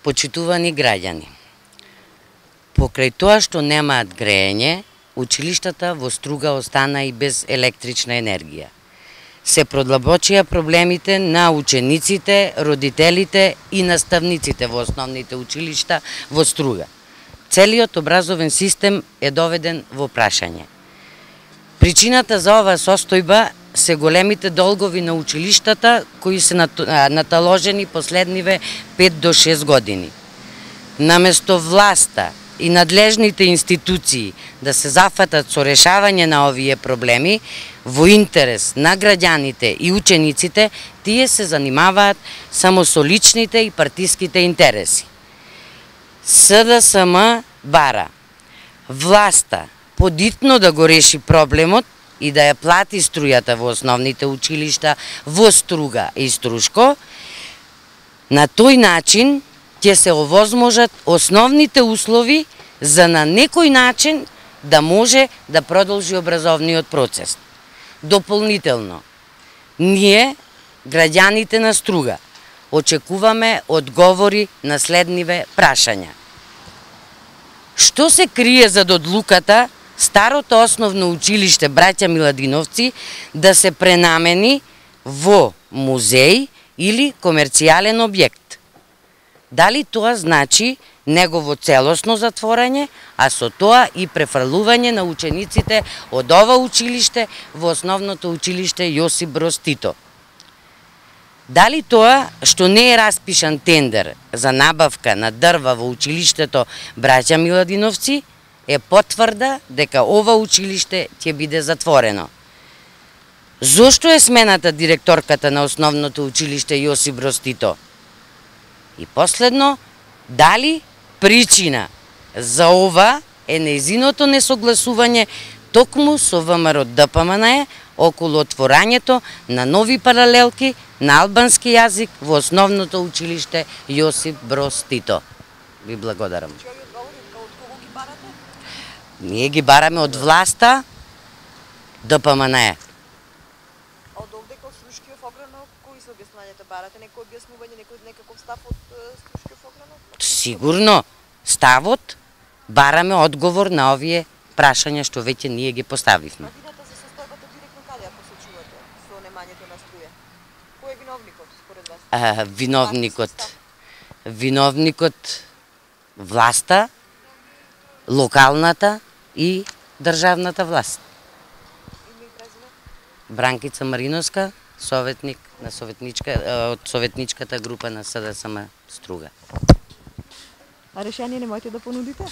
Почитувани граѓани, покрај тоа што немаат грејење, училиштата во Струга остана и без електрична енергија. Се продлабочија проблемите на учениците, родителите и наставниците во основните училишта во Струга. Целиот образовен систем е доведен во прашање. Причината за оваа состојба се големите долгови на училиштата кои се наталожени последниве 5 до 6 години. Наместо власта и надлежните институции да се зафатат со решавање на овие проблеми во интерес на граѓаните и учениците, тие се занимаваат само со личните и партиските интереси. СДСМ бара власта подитно да го реши проблемот и да ја плати струјата во основните училишта во Струга и Струшко. На тој начин ќе се овозможат основните услови за на некој начин да може да продолжи образовниот процес. Дополнително, ние, граѓаните на Струга, очекуваме одговори на следниве прашања. Што се крие зад одлуката старото основно училиште Браќа Миладиновци да се пренамени во музеј или комерцијален објект? Дали тоа значи негово целосно затворање, а со тоа и префрлување на учениците од ова училиште во основното училиште Јосип Броз Тито? Дали тоа што не е распишан тендер за набавка на дрва во училиштето Браќа Миладиновци е потврда дека ова училиште ќе биде затворено? Зошто е смената директорката на основното училиште Јосип Броз Тито? И последно, дали причина за ова е нејзиното несогласување токму со ВМРО ДПМНЕ околу отворањето на нови паралелки на албански јазик во основното училиште Јосип Броз Тито? Ви благодарам. Ние ги бараме од власта ДПМНЕ. Од овде кај Струшкиов огранок, кои се објаснувањата барате? Некој објаснување, некаков став од Струшкиов огранок? Сигурно, ставот бараме одговор на овие прашања што веќе ние ги поставивме. Вината за состојбата директно каде ја посочувате со немањето на струја? Кој е виновникот според вас? Виновникот власта, локалната и државната власт. Име и презиме? Бранкица Мариновска, советник на од советничката група на СДСМ Струга. А решение не можете да понудите?